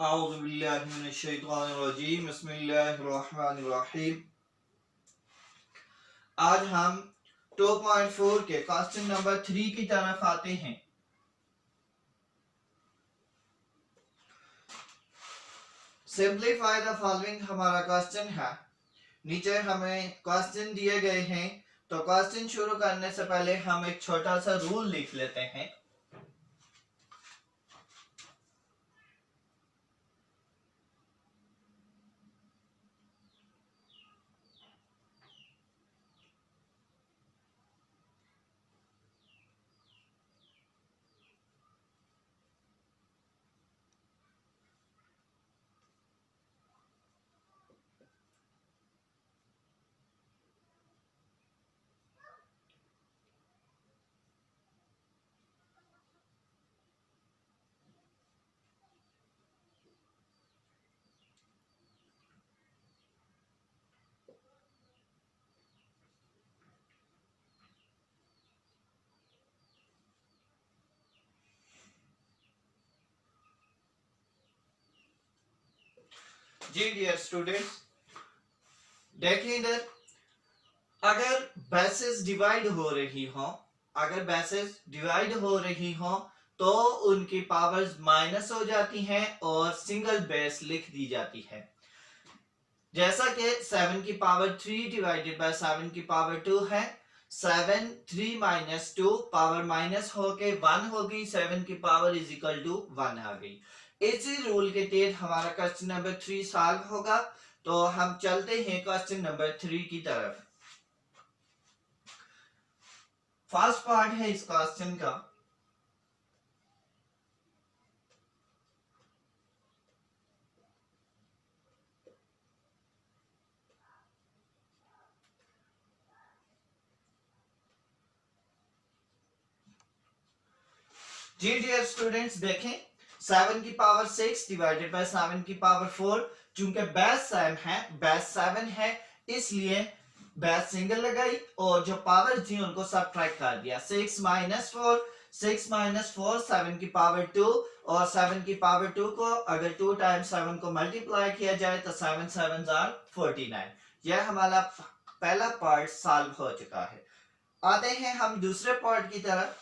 औज़ुबिल्लाहिमिनश्शैतानिर्रजीम बिस्मिल्लाहिर्रहमानिर्रहीम। आज हम 2.4 के क्वेश्चन नंबर 3 की तरफ आते हैं। सिंप्लीफाई द फॉलोइंग हमारा क्वेश्चन है। नीचे हमें क्वेश्चन दिए गए हैं, तो क्वेश्चन शुरू करने से पहले हम एक छोटा सा रूल लिख लेते हैं। जी डियर स्टूडेंट्स, देखिए इधर अगर बेसिस डिवाइड हो रही हो तो उनकी पावर्स माइनस हो जाती हैं और सिंगल बेस लिख दी जाती है। जैसा कि 7 की पावर 3 डिवाइडेड बाय 7 की पावर 2 है। 7 3 माइनस 2 पावर माइनस होके 1 हो गई, 7 की पावर इज इक्वल टू 1 आ गई। इसी रूल के तहत हमारा क्वेश्चन नंबर 3 सॉल्व होगा। तो हम चलते हैं क्वेश्चन नंबर 3 की तरफ। फर्स्ट पार्ट है इस क्वेश्चन का। जी डियर स्टूडेंट्स, देखें 7 की पावर 6 डिवाइडेड बाय 7 की पावर 4, चूंकि बेस 7 है इसलिए बेस सिंगल लगाई और जो पावर थी उनको सब्ट्रैक्ट कर दिया। 6 माइनस 4 7 की पावर 2 और 7 की पावर 2 को अगर 2 टाइम्स 7 को मल्टीप्लाई किया जाए तो 7 7 आर 49। यह हमारा पहला पार्ट सॉल्व हो चुका है। आते हैं हम दूसरे पार्ट की तरफ।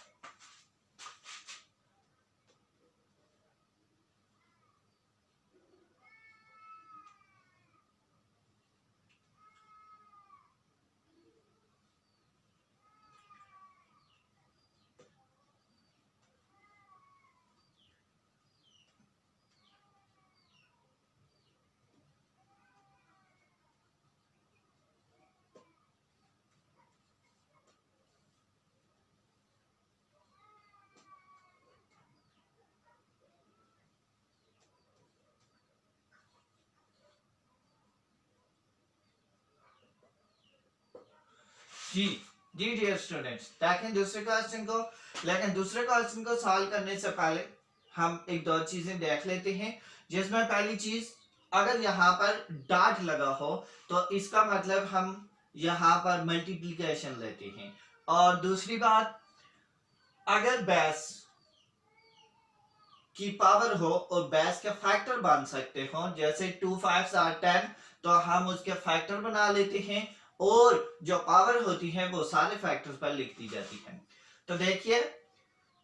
जी जी डियर स्टूडेंट्स, देखें दूसरे क्वेश्चन को। लेकिन दूसरे क्वेश्चन को सॉल्व करने से पहले हम एक दो चीजें देख लेते हैं। जिसमें पहली चीज, अगर यहाँ पर डॉट लगा हो तो इसका मतलब हम यहाँ पर मल्टीप्लिकेशन लेते हैं। और दूसरी बात, अगर बेस की पावर हो और बेस के फैक्टर बन सकते हो, जैसे 2 5 आर 10, तो हम उसके फैक्टर बना लेते हैं और जो पावर होती है वो सारे फैक्टर्स पर लिख दी जाती है। तो देखिए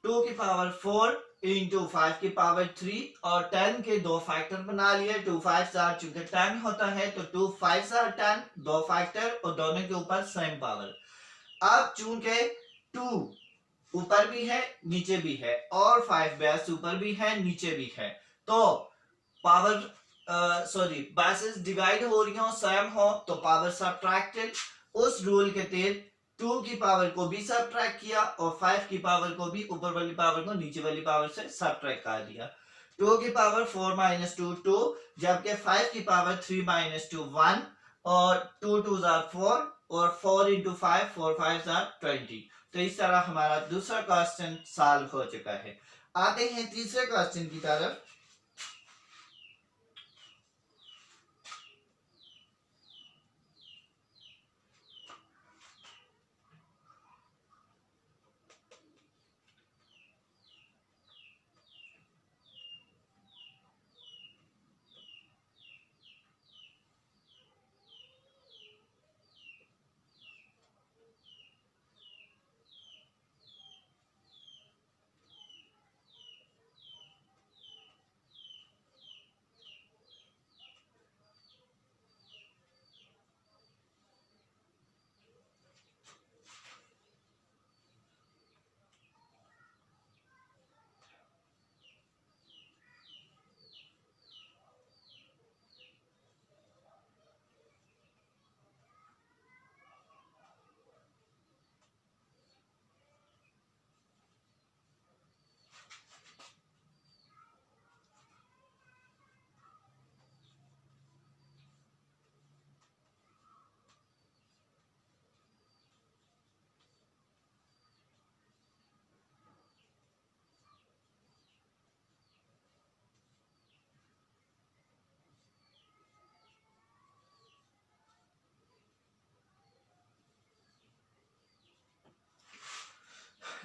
2 की पावर 4 इंटू 5 की पावर 3 और 10 के दो फैक्टर बना लिए। 2 5 आर चूंकि 10 होता है तो 2 5 आर 10, दो फैक्टर और दोनों के ऊपर सेम पावर। अब चूंकि 2 ऊपर भी है नीचे भी है और 5 बेस ऊपर भी है नीचे भी है, तो पावर बेसेस डिवाइड हो रही हो सेम हो तो पावर सब्ट्रैक्टेड। उस रूल के तहत 2 की पावर को भी सब्ट्रैक्ट किया और 5 की पावर को भी ऊपर वाली पावर को नीचे वाली पावर से सब्ट्रैक्ट कर दिया। 2 की पावर 4 माइनस 2 2, जबकि 5 की पावर 3 माइनस 2 1 और 2 2 आर 4 और 4 इंटू 5 4 5 आर 20। तो इस तरह हमारा दूसरा क्वेश्चन सॉल्व हो चुका है। आते हैं तीसरे क्वेश्चन की तरफ।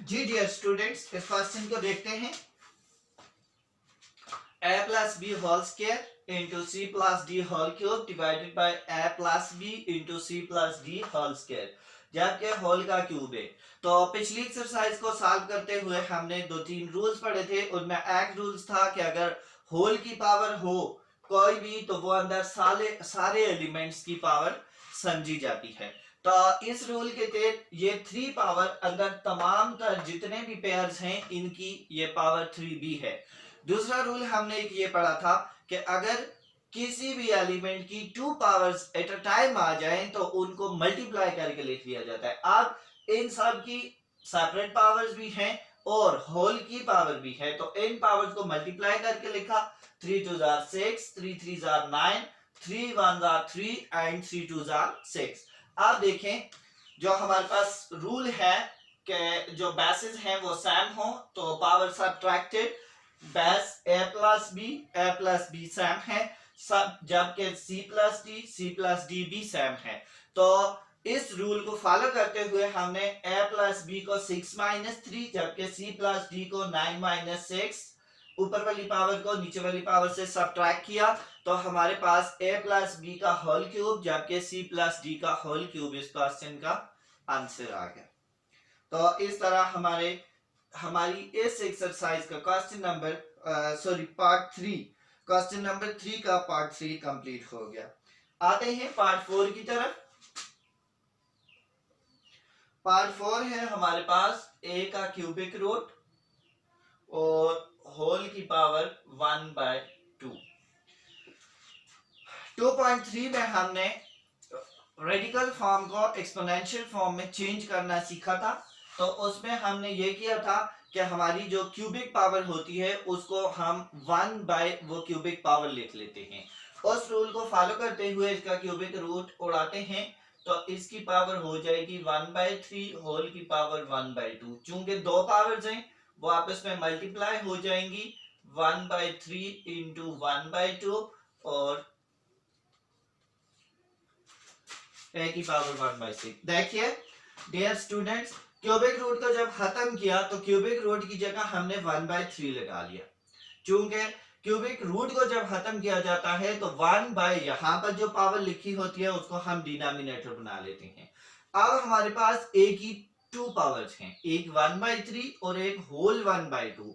जी डियर स्टूडेंट्स, इस क्वेश्चन को देखते हैं। a plus b whole square into c plus d whole cube divided by a plus b into c plus d whole square, जबकि होल का क्यूब है। तो पिछली एक्सरसाइज को सॉल्व करते हुए हमने दो तीन रूल्स पढ़े थे। उनमें एक रूल्स था कि अगर होल की पावर हो कोई भी तो वो अंदर सारे एलिमेंट्स की पावर समझी जाती है। तो इस रूल के तहत ये 3 पावर अंदर तमाम तर जितने भी पेयर्स हैं इनकी ये पावर 3 भी है। दूसरा रूल हमने एक ये पढ़ा था कि अगर किसी भी एलिमेंट की 2 पावर्स एट अ टाइम आ जाएं तो उनको मल्टीप्लाई करके लिख दिया जाता है। अब इन सब की सेपरेट पावर्स भी हैं और होल की पावर भी है, तो इन पावर्स को मल्टीप्लाई करके लिखा। 3 2 are 6, 3 3 are 9, 3 1 are 3 and 3 2 are 6। अब देखें, जो हमारे पास रूल है कि जो बेसिस हैं वो सेम हो तो power subtracted, base a plus B same है, सब जबकि c प्लस डी भी सेम है। तो इस रूल को फॉलो करते हुए हमने a प्लस बी को 6 माइनस 3 जबकि c प्लस डी को 9 माइनस 6 ऊपर वाली पावर को नीचे वाली पावर से सब्ट्रैक्ट किया तो हमारे पास a प्लस बी का होल क्यूब जबकि c प्लस डी का होल क्यूब इस क्वेश्चन का आंसर आ गया। तो इस तरह हमारी इस एक्सरसाइज का question number part 3, question number 3 का पार्ट 3 कंप्लीट हो गया। आते हैं पार्ट 4 की तरफ। पार्ट 4 है हमारे पास a का क्यूबिक रूट और होल की पावर 1/2। 2.3 में हमने रेडिकल फॉर्म को एक्सपोनेंशियल फॉर्म में चेंज करना सीखा था। तो उसमें हमने ये किया था कि हमारी जो क्यूबिक पावर होती है उसको हम 1 वो क्यूबिक पावर लिख लेते हैं। उस रूल को फॉलो करते हुए इसका क्यूबिक रूट उड़ाते हैं तो इसकी पावर हो जाएगी 1/3, होल की पावर 1/2। चूंकि दो पावर्स हैं वो आपस में मल्टीप्लाई हो जाएंगी, 1/3 इंटू 1/2 और a की पावर 1/6। देखिए डियर स्टूडेंट्स, क्यूबिक रूट को जब खत्म किया तो क्यूबिक रूट की जगह हमने 1/3 लगा लिया। चूंकि क्यूबिक रूट को जब खत्म किया जाता है तो 1 यहाँ पर जो पावर लिखी होती है उसको हम डिनोमिनेटर बना लेते हैं। अब हमारे पास a की 2 पावर्स हैं, एक 1/3 और एक होल 1/2।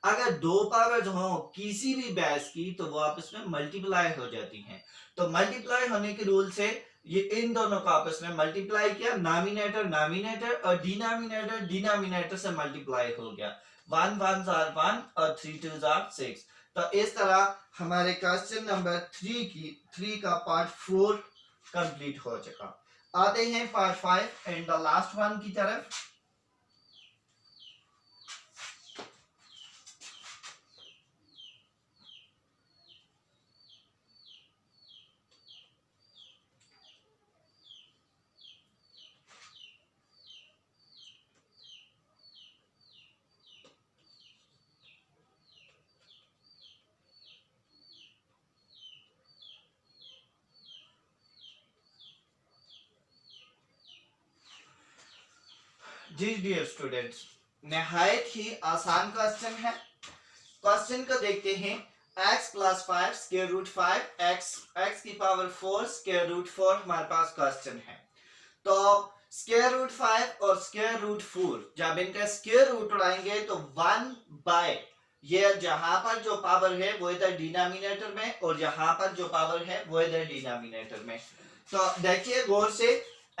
अगर दो पावर्स हो किसी भी बेस की तो वो आपस में मल्टीप्लाई हो जाती हैं। तो मल्टीप्लाई होने के रूल से ये इन दोनों को आपस में मल्टीप्लाई किया, नॉमिनेटर और डिनोमिनेटर से मल्टीप्लाई हो गया। 1 1 are 1 और 3 2 are 6। तो इस तरह हमारे क्वेश्चन नंबर 3 का पार्ट 4 कंप्लीट हो चुका। आते हैं part 5 and the last one की तरफ। जी डियर स्टूडेंट्स, निहायत ही आसान क्वेश्चन है। क्वेश्चन को देखते हैं। x plus 5 square root 5 x की पावर 4 स्क्वायर रूट 4 हमारे पास क्वेश्चन है। तो स्क्वायर रूट 5 और स्क्वायर रूट 4 जब इनका स्क्वायर रूट उड़ाएंगे तो 1 ये जहां पर जो पावर है वो इधर डिनोमिनेटर में और जहां पर जो पावर है वो इधर डिनोमिनेटर में। तो देखिए गौर से,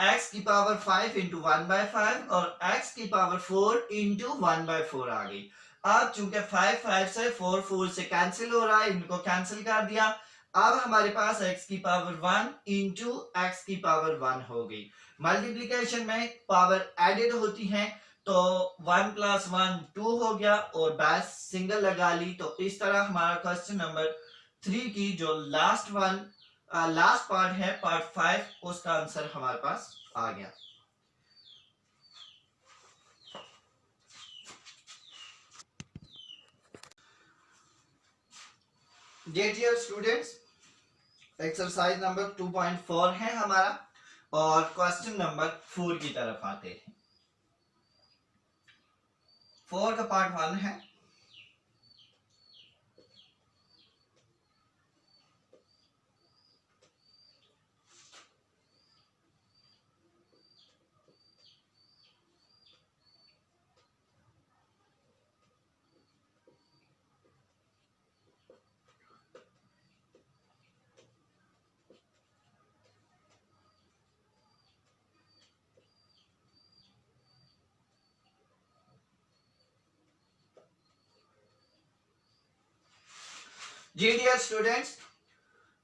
x की पावर 5 इंटू 1/5 और x की पावर 4 इंटू 1/4 आ गई। अब चूंकि 5 5 से 4 4 से कैंसिल हो रहा है, इनको कैंसिल कर दिया। अब हमारे पास x की पावर 1 इंटू x की पावर 1 हो गई। मल्टीप्लीकेशन में पावर एडेड होती हैं तो 1 + 1 2 हो गया और बेस सिंगल लगा ली। तो इस तरह हमारा क्वेश्चन नंबर 3 की जो लास्ट पार्ट है पार्ट 5, उसका आंसर हमारे पास आ गया। डियर स्टूडेंट्स, एक्सरसाइज नंबर 2.4 है हमारा और क्वेश्चन नंबर 4 की तरफ आते हैं। 4 का पार्ट 1 है। जी डियर स्टूडेंट्स,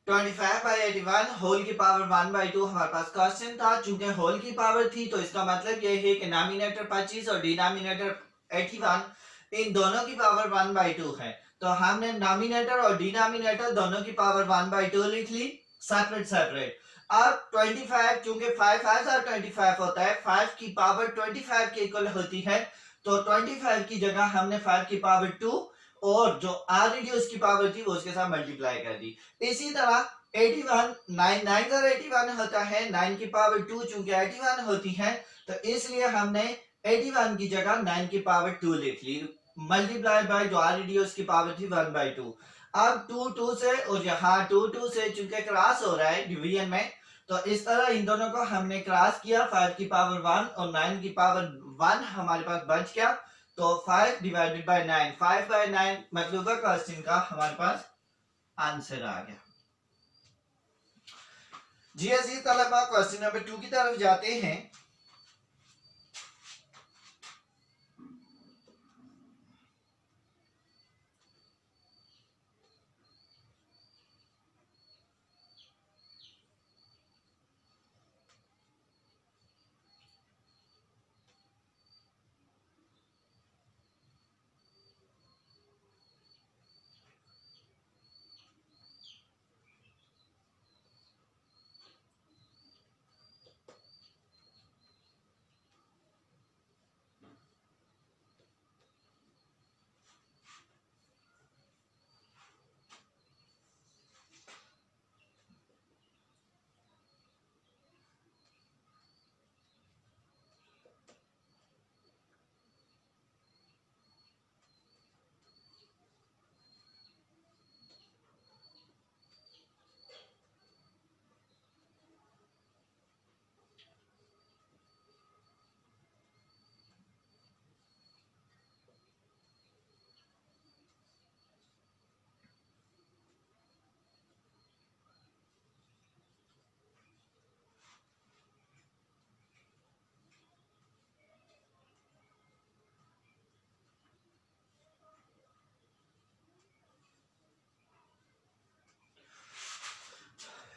25/81 होल की पावर 1/2 हमारे पास क्वेश्चन था। चूंकि होल की पावर थी तो इसका मतलब यह है कि नॉमिनेटर 25 और डिनोमिनेटर 81, इन दोनों की पावर 1/2 है। तो हमने नॉमिनेटर और डिनोमिनेटर दोनों की पावर 1/2 लिख ली सेपरेट सेपरेट। अब 25, चूंकि 5 5 और 25 होता है, 5 की पावर 25 के इक्वल होती है, तो 25 की जगह हमने 5 की पावर 2 और जो ऑलरेडी उसकी पावर थी वो उसके साथ मल्टीप्लाई कर दी। इसी तरह 81, 9 9 और 81 होता है, 9 की पावर 2 चूंकि 81 होती है, तो इसलिए हमने 81 की जगह 9 की पावर 2 लिख ली, मल्टीप्लाई बाय जो ऑलरेडी उसकी पावर थी 1/2। अब 2 2 से और यहाँ 2 2 से चूंकि क्रॉस हो रहा है डिवीजन में, तो इस तरह इन दोनों को हमने क्रॉस किया, 5 की पावर 1 और 9 की पावर 1 हमारे पास बच गया। तो 5 डिवाइडेड बाय 9, 5/9 मतलब क्वेश्चन का हमारे पास आंसर आ गया। जी अजीज तलबा, क्वेश्चन नंबर 2 की तरफ जाते हैं।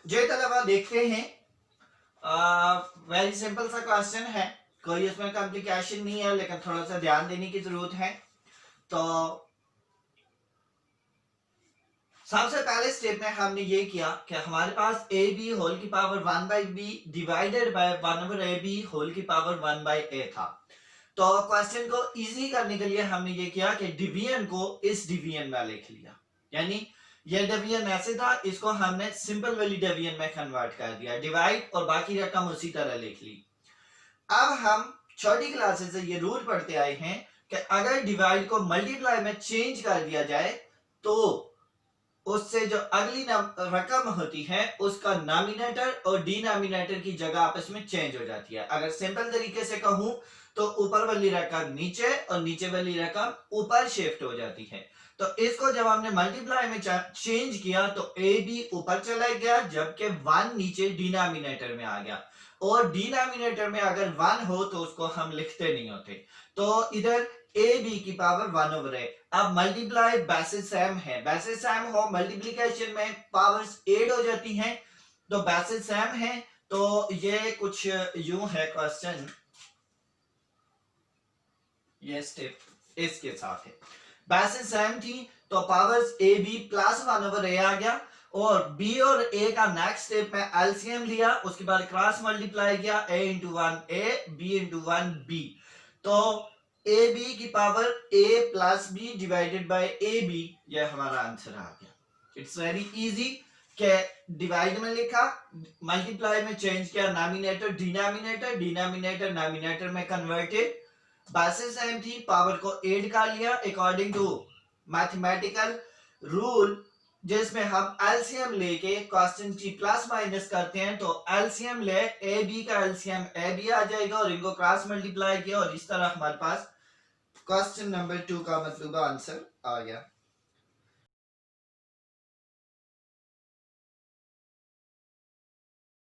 जी तलबा देखते हैं, वेरी सिंपल सा क्वेश्चन है, कोई इसमें कॉम्प्लिकेशन नहीं है, लेकिन थोड़ा सा ध्यान देने की जरूरत है। तो सबसे पहले स्टेप में हमने ये किया कि हमारे पास ए बी होल की power 1/b divided by 1/ab whole की पावर 1/a था। तो क्वेश्चन को इजी करने के लिए हमने ये किया कि डिवीजन को इस डिवीजन में लिख लिया, यानी ये डिवीजन ऐसे था, इसको हमने सिंपल वाली डिवीजन में कन्वर्ट कर दिया, डिवाइड और बाकी रकम उसी तरह लिख ली। अब हम छोटी क्लासेस से ये रूल पढ़ते आए हैं कि अगर डिवाइड को मल्टीप्लाई में चेंज कर दिया जाए तो उससे जो अगली रकम होती है उसका नॉमिनेटर और डिनोमिनेटर की जगह आपस में चेंज हो जाती है। अगर सिंपल तरीके से कहूं तो ऊपर वाली रकम नीचे और नीचे वाली रकम ऊपर शिफ्ट हो जाती है। तो इसको जब हमने मल्टीप्लाई में चेंज किया तो ए बी ऊपर चला गया, जबकि 1 नीचे डिनोमिनेटर में आ गया, और डिनोमिनेटर में अगर 1 हो तो उसको हम लिखते नहीं होते। तो इधर ए बी की पावर 1/a। अब मल्टीप्लाई बेसिस सेम है, बेसिस सेम हो मल्टीप्लिकेशन में पावर्स ऐड हो जाती हैं, तो बेसिस सेम है। तो ये कुछ यूं है क्वेश्चन, ये स्टेप इसके साथ है, बेसिस सेम थी तो powers a b plus 1/a आ गया, और b और a का नेक्स्ट स्टेप में एलसीएम लिया, उसके बाद क्रॉस मल्टीप्लाई किया, a into 1a b into 1b, तो ए बी की power a plus b divided by a b, यह हमारा आंसर आ गया। इट्स वेरी इजी के डिवाइड में लिखा, मल्टीप्लाई में चेंज किया, नॉमिनेटर डिनोमिनेटर, डिनोमिनेटर नॉमिनेटर में कन्वर्टेड, बातें सेम थी, पावर को ऐड कर लिया अकॉर्डिंग टू मैथमेटिकल रूल, जिसमें हम एलसीएम लेके क्वेश्चन की प्लस माइनस करते हैं, तो एलसीएम ले ए बी का एलसीएम ए बी आ जाएगा और इनको क्रॉस मल्टीप्लाई किया और इस तरह हमारे पास क्वेश्चन नंबर 2 का मतलब आंसर आ गया।